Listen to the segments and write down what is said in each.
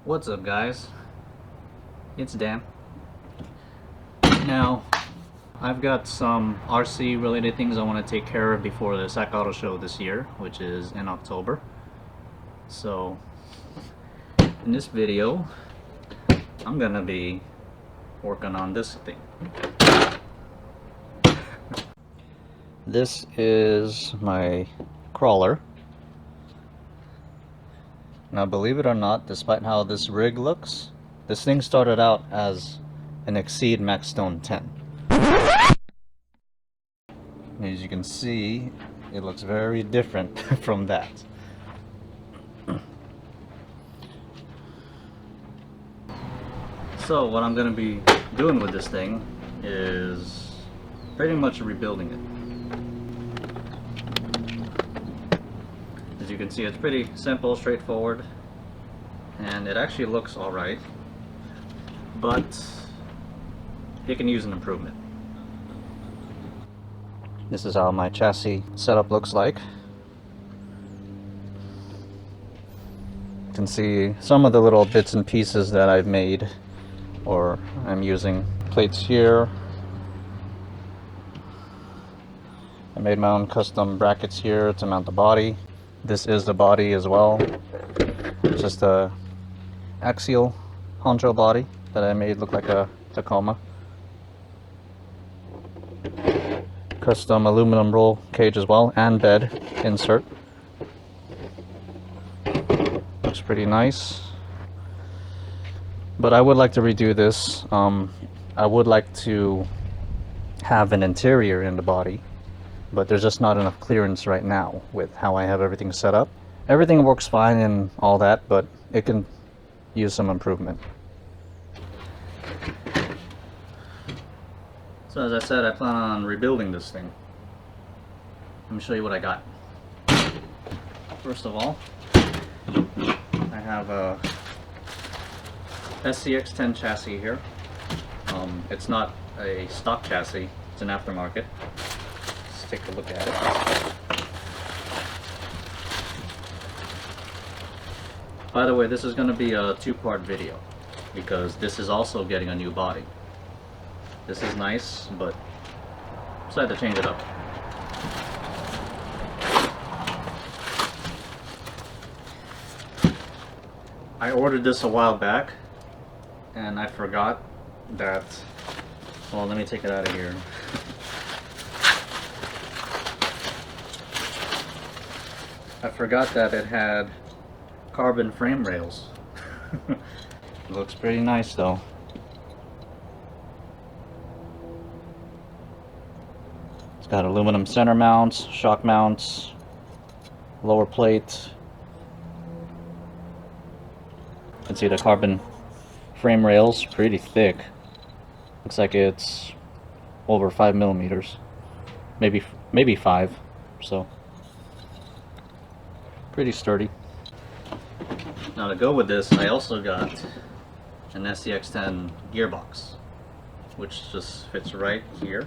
What's up, guys? It's Dan. Now, I've got some RC related things I want to take care of before the SAC Auto Show this year, which is in October. So, in this video, I'm gonna be working on this thing. This is my crawler. Now, believe it or not, despite how this rig looks, this thing started out as an Exceed Max Stone 10. As you can see, it looks very different from that. So what I'm going to be doing with this thing is pretty much rebuilding it. As you can see, it's pretty simple, straightforward, and it actually looks alright, but it can use an improvement. This is how my chassis setup looks like. You can see some of the little bits and pieces that I've made, or I'm using plates here. I made my own custom brackets here to mount the body. This is the body as well. It's just a axial honcho body that I made look like a Tacoma. Custom aluminum roll cage as well, and bed insert. Looks pretty nice. But I would like to redo this. I would like to have an interior in the body, but there's just not enough clearance right now with how I have everything set up. Everything works fine and all that, but it can use some improvement. So as I said, I plan on rebuilding this thing. Let me show you what I got. First of all, I have a SCX-10 chassis here. It's not a stock chassis, it's an aftermarket. Let's take a look at it. By the way, this is going to be a two-part video because this is also getting a new body. This is nice, but decided to change it up. I ordered this a while back and I forgot that, well, let me take it out of here. I forgot that it had carbon frame rails. Looks pretty nice though. It's got aluminum center mounts, shock mounts, lower plate. You can see the carbon frame rails, pretty thick. Looks like it's over 5 millimeters, maybe 5. So pretty sturdy. Now to go with this, I also got an SCX-10 gearbox, which just fits right here.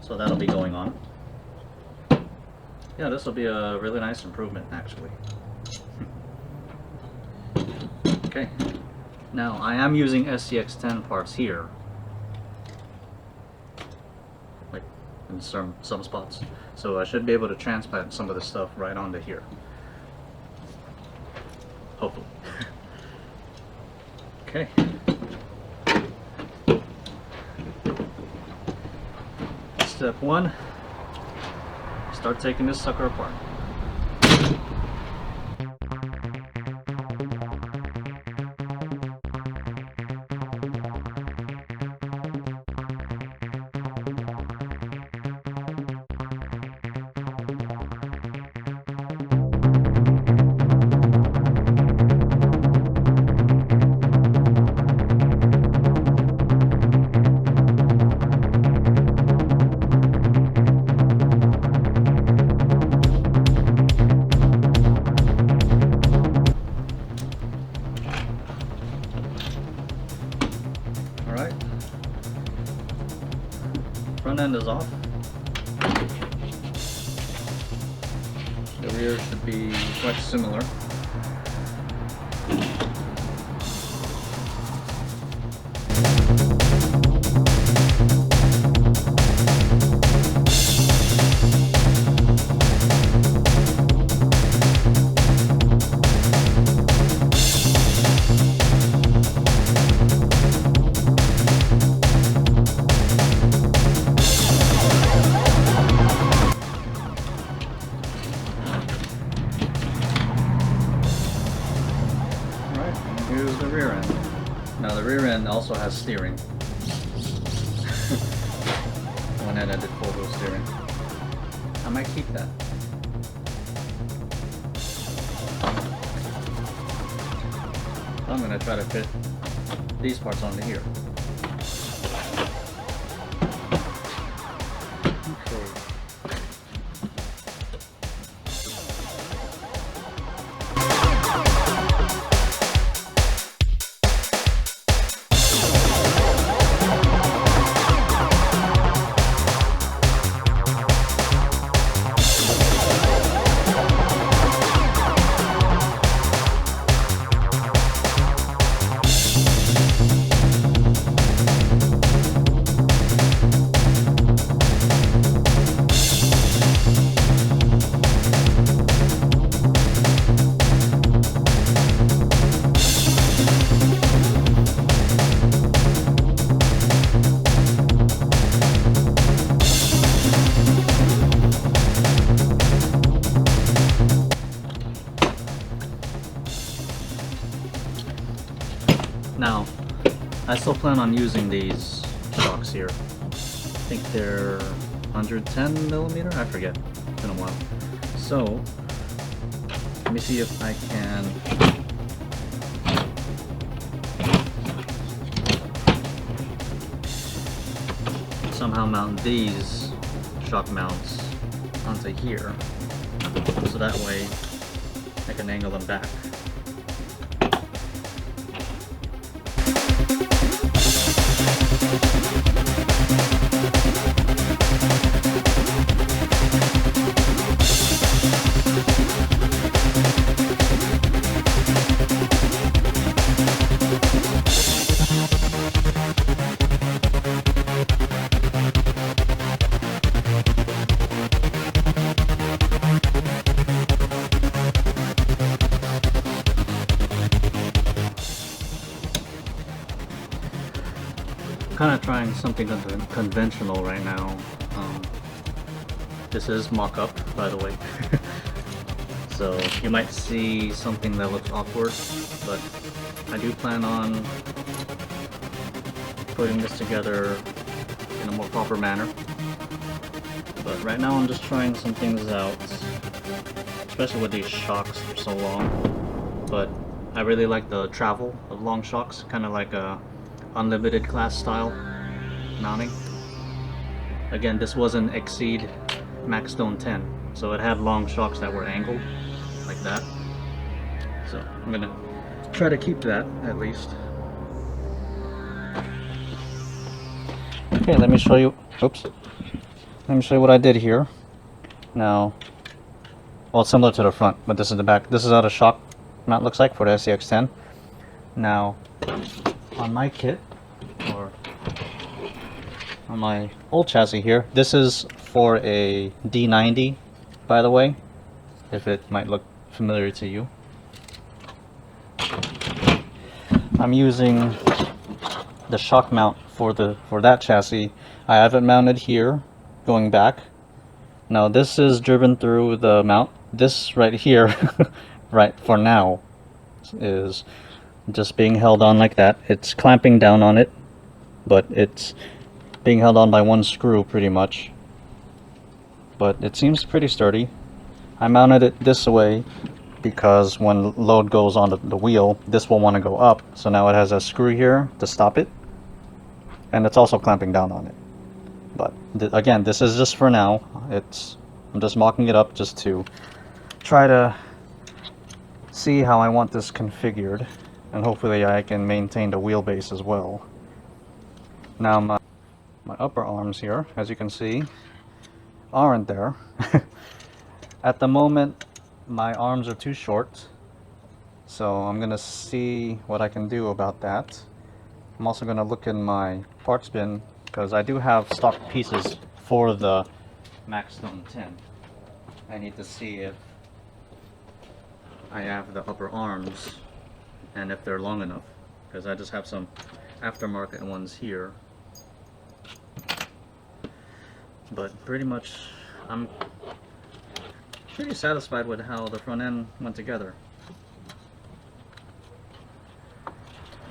So that'll be going on. Yeah, this will be a really nice improvement, actually. Okay. Now, I am using SCX-10 parts here, like in some spots. So I should be able to transplant some of the stuff right onto here. Hopefully. Okay. Step 1. Start taking this sucker apart. Front end is off. rear should be quite similar. Here's the rear end. Now the rear end also has steering. Went ahead and did 4-wheel steering. I might keep that. I'm going to try to fit these parts onto here. Okay. Now, I still plan on using these shocks here. I think they're 110 millimeter? I forget. It's been a while. So, let me see if I can somehow mount these shock mounts onto here. So that way I can angle them back. Kind of trying something conventional right now. This is mock-up, by the way. So you might see something that looks awkward, but I do plan on putting this together in a more proper manner. But right now I'm just trying some things out, especially with these shocks for so long. But I really like the travel of long shocks, kind of like a unlimited class style mounting. Again, this was an Exceed Max Stone 10, so it had long shocks that were angled like that. So I'm gonna try to keep that at least. Okay, let me show you. Oops. Let me show you what I did here. Now, well, it's similar to the front, but this is the back. This is how the shock mount looks like for the SCX10. Now, on my kit, or on my old chassis here, this is for a D90, by the way, if it might look familiar to you. I'm using the shock mount for that chassis. I have it mounted here, going back. Now this is driven through the mount. This right here, right for now, is just being held on like that. It's clamping down on it, but it's being held on by one screw pretty much. But it seems pretty sturdy. I mounted it this way because when load goes on the wheel, this will want to go up. So now it has a screw here to stop it, and it's also clamping down on it. But again, this is just for now. I'm just mocking it up just to try to see how I want this configured, and hopefully I can maintain the wheelbase as well. Now my upper arms here, as you can see, aren't there. At the moment, my arms are too short, so I'm gonna see what I can do about that. I'm also gonna look in my parts bin because I do have stock pieces for the Maxstone 10. I need to see if I have the upper arms and if they're long enough, because I just have some aftermarket ones here. But pretty much I'm pretty satisfied with how the front end went together.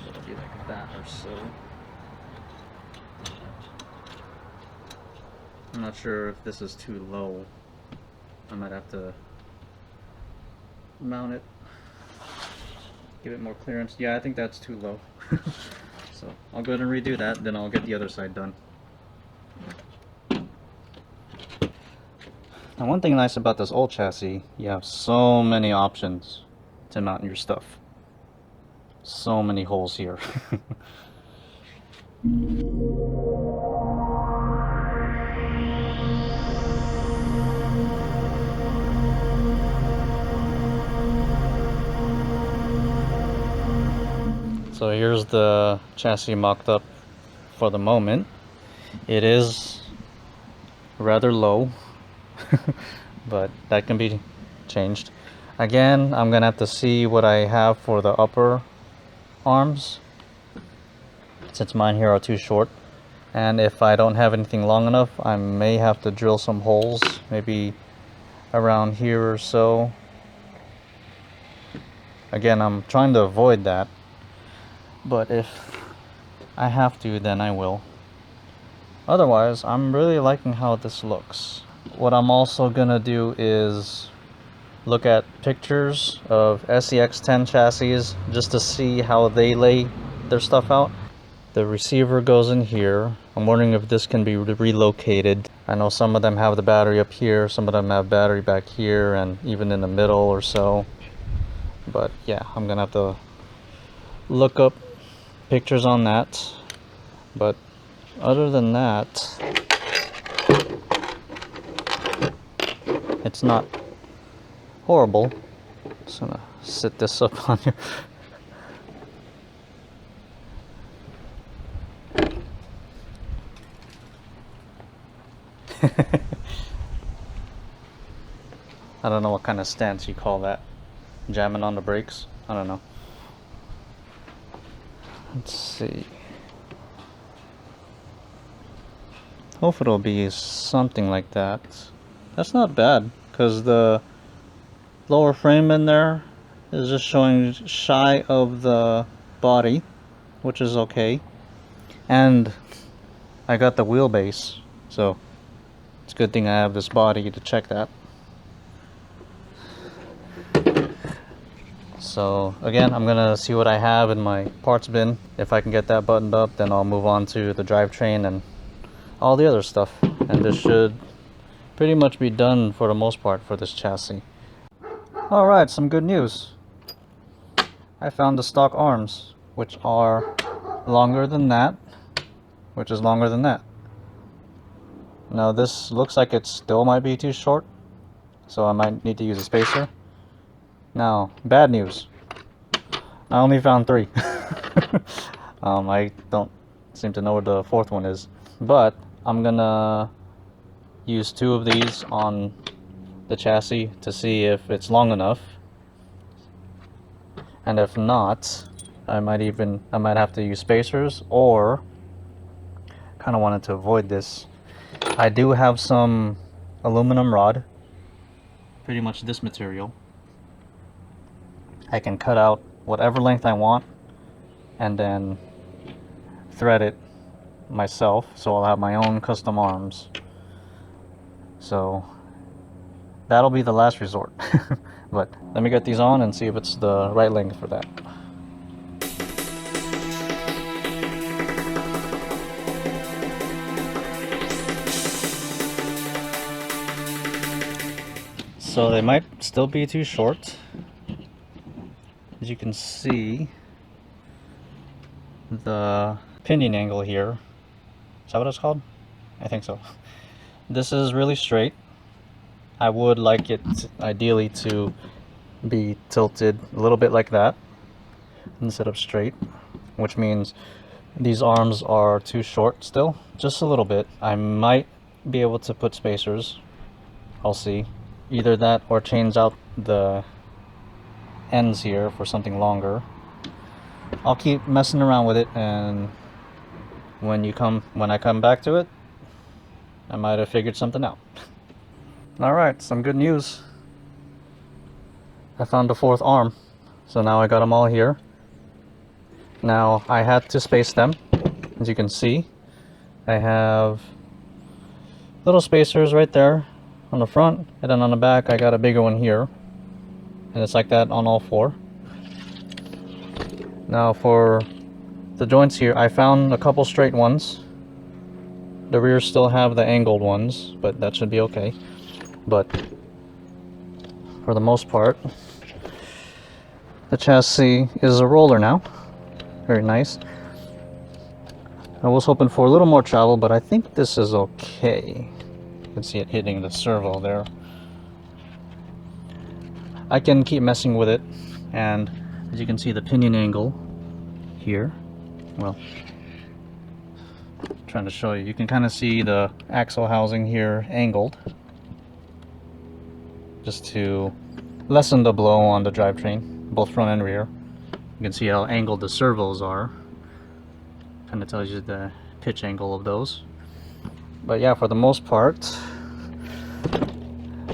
Maybe like that or so. I'm not sure if this is too low. I might have to mount it, give it more clearance. Yeah, I think that's too low. So I'll go ahead and redo that, then I'll get the other side done. Now, one thing nice about this old chassis, you have so many options to mount your stuff. So many holes here. So here's the chassis mocked up for the moment. It is rather low, but that can be changed. Again, I'm gonna have to see what I have for the upper arms, since mine here are too short. And if I don't have anything long enough, I may have to drill some holes, maybe around here or so. Again, I'm trying to avoid that, but if I have to, then I will. Otherwise, I'm really liking how this looks. What I'm also gonna do is look at pictures of SEX10 chassis just to see how they lay their stuff out. The receiver goes in here. I'm wondering if this can be relocated. I know some of them have the battery up here, some of them have battery back here, and even in the middle or so. But yeah, I'm gonna have to look up pictures on that. But other than that, it's not horrible. Just gonna sit this up on here. I don't know what kind of stance you call that. Jamming on the brakes? I don't know. Let's see. Hopefully it'll be something like that. That's not bad, because the lower frame in there is just showing shy of the body, which is okay. And I got the wheelbase, so it's a good thing I have this body to check that. So again, I'm gonna see what I have in my parts bin. If I can get that buttoned up, then I'll move on to the drivetrain and all the other stuff. And this should pretty much be done for the most part for this chassis. Alright, some good news. I found the stock arms, which are longer than that, which is longer than that. Now this looks like it still might be too short, so I might need to use a spacer. Now, bad news. I only found 3. I don't seem to know where the 4th one is, but I'm gonna use 2 of these on the chassis to see if it's long enough, and if not, I might have to use spacers, or kind of wanted to avoid this. I do have some aluminum rod, pretty much this material. I can cut out whatever length I want and then thread it myself, so I'll have my own custom arms. So that'll be the last resort. But let me get these on and see if it's the right length for that. So they might still be too short. As you can see, the pinion angle here, is that what it's called? I think so. This is really straight, I would like it ideally to be tilted a little bit like that instead of straight, which means these arms are too short still, just a little bit. I might be able to put spacers. I'll see. Either that or change out the ends here for something longer. I'll keep messing around with it, and when I come back to it, I might have figured something out. Alright, some good news. I found the fourth arm. So now I got them all here. Now I had to space them. As you can see, I have little spacers right there on the front, and then on the back I got a bigger one here, and it's like that on all four. Now for the joints here, I found a couple straight ones. The rears still have the angled ones, but that should be okay. But for the most part, the chassis is a roller now. Very nice. I was hoping for a little more travel, but I think this is okay. You can see it hitting the servo there. I can keep messing with it, and as you can see, the pinion angle here, well, trying to show you, you can kind of see the axle housing here angled, just to lessen the blow on the drivetrain, both front and rear. You can see how angled the servos are. Kind of tells you the pitch angle of those. But yeah, for the most part,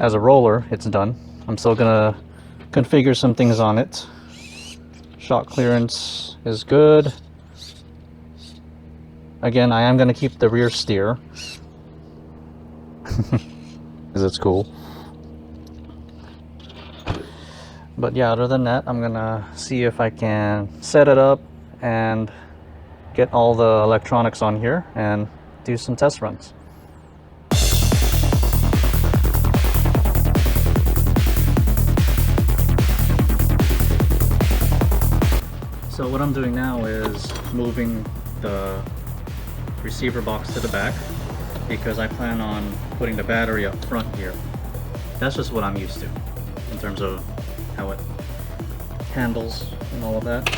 as a roller, it's done. I'm still gonna configure some things on it. Shock clearance is good. Again, I am gonna keep the rear steer because it's cool. But yeah, other than that, I'm gonna see if I can set it up and get all the electronics on here and do some test runs. So what I'm doing now is moving the receiver box to the back because I plan on putting the battery up front here. That's just what I'm used to in terms of how it handles and all of that.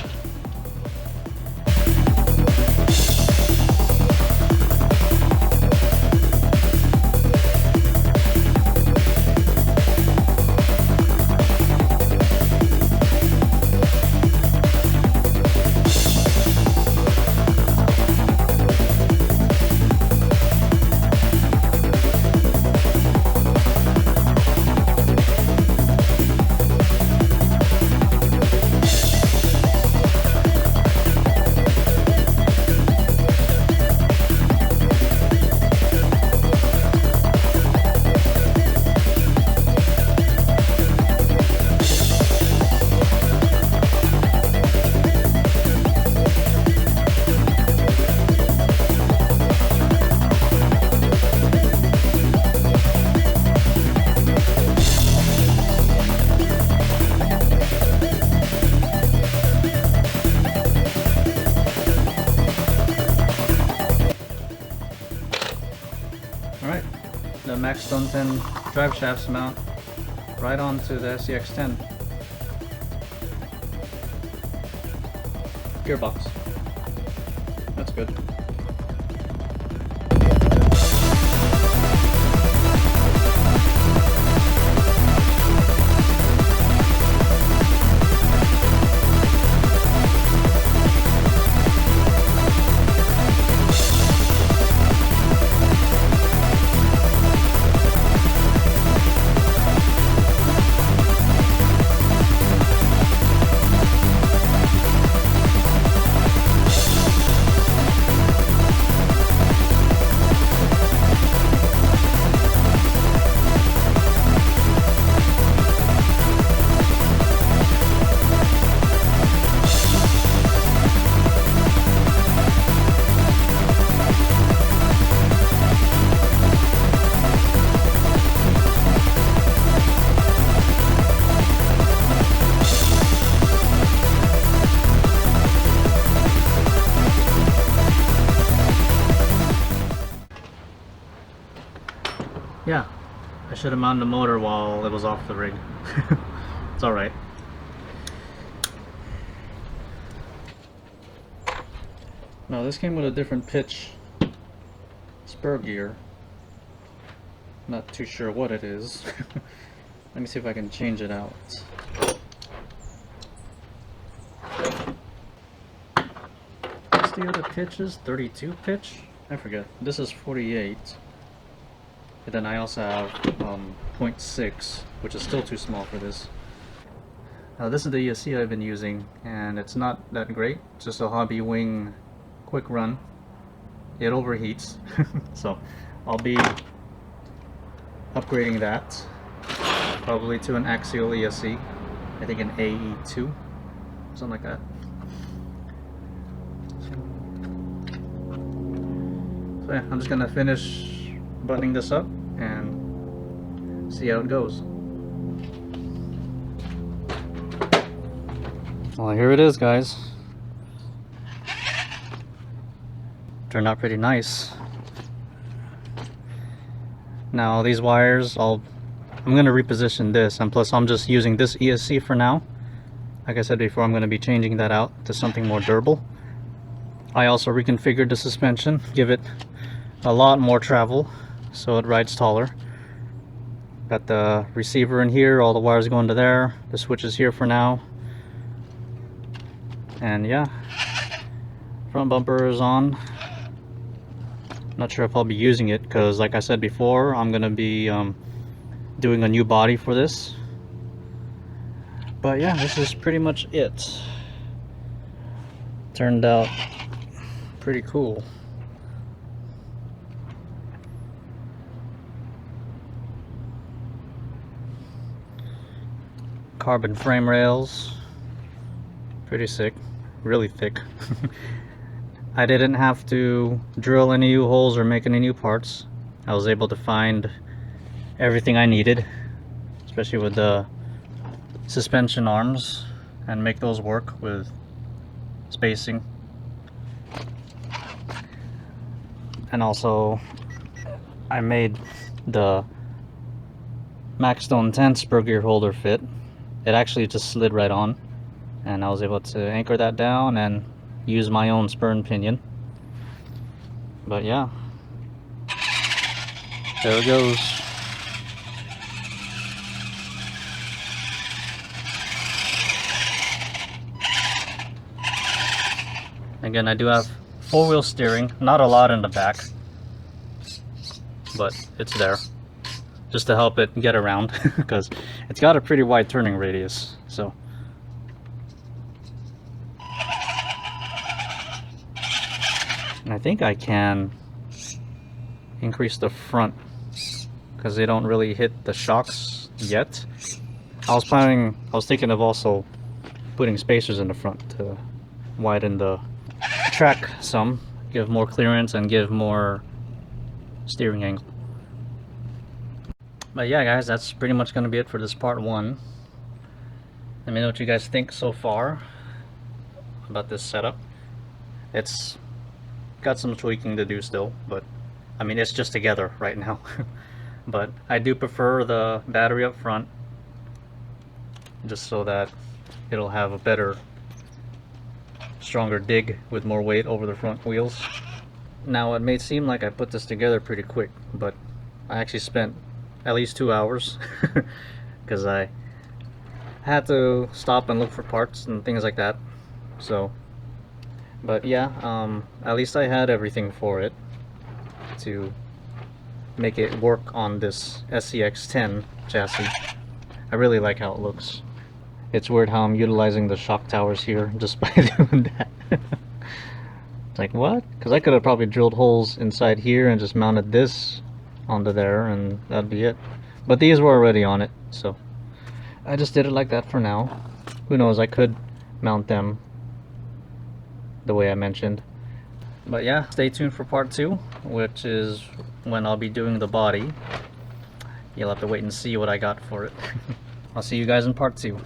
Alright, the Max Stone 10 drive shafts mount right onto the SCX10 gearbox. That's good. should have mounted the motor while it was off the rig. It's alright. Now this came with a different pitch spur gear. Not too sure what it is. Let me see if I can change it out. What's the other pitches? 32 pitch? I forget. This is 48. And then I also have 0.6, which is still too small for this. Now this is the ESC I've been using, and it's not that great. It's just a Hobby Wing quick run. It overheats, so I'll be upgrading that probably to an axial ESC. I think an AE2, something like that. So yeah, I'm just gonna finish buttoning this up and see how it goes. Well, here it is, guys. Turned out pretty nice. Now these wires, I'm gonna reposition this, and plus I'm just using this ESC for now. Like I said before, I'm gonna be changing that out to something more durable. I also reconfigured the suspension, give it a lot more travel so it rides taller. Got the receiver in here, all the wires going to there, the switch is here for now. And yeah, front bumper is on. Not sure if I'll be using it because, like I said before, I'm gonna be doing a new body for this. But yeah, this is pretty much it. Turned out pretty cool. Carbon frame rails, pretty sick, really thick. I didn't have to drill any new holes or make any new parts. I was able to find everything I needed, especially with the suspension arms, and make those work with spacing. And also I made the Maxstone 10 spur gear holder fit. It actually just slid right on, and I was able to anchor that down and use my own spur and pinion. But yeah, there it goes. Again, I do have four-wheel steering, not a lot in the back, but it's there just to help it get around because it's got a pretty wide turning radius. So and I think I can increase the front because they don't really hit the shocks yet. I was thinking of also putting spacers in the front to widen the track some, give more clearance and give more steering angle. But yeah, guys, that's pretty much going to be it for this part one. Let me know what you guys think so far about this setup. It's got some tweaking to do still, but I mean, it's just together right now. But I do prefer the battery up front, just so that it'll have a better, stronger dig with more weight over the front wheels. Now, it may seem like I put this together pretty quick, but I actually spent at least 2 hours because I had to stop and look for parts and things like that. So but yeah, at least I had everything for it to make it work on this SCX-10 chassis. I really like how it looks. It's weird how I'm utilizing the shock towers here just by doing that. It's like, what? Because I could have probably drilled holes inside here and just mounted this onto there and that'd be it. But these were already on it, so I just did it like that for now. Who knows, I could mount them the way I mentioned. But yeah, stay tuned for part 2, which is when I'll be doing the body. You'll have to wait and see what I got for it. I'll see you guys in part 2.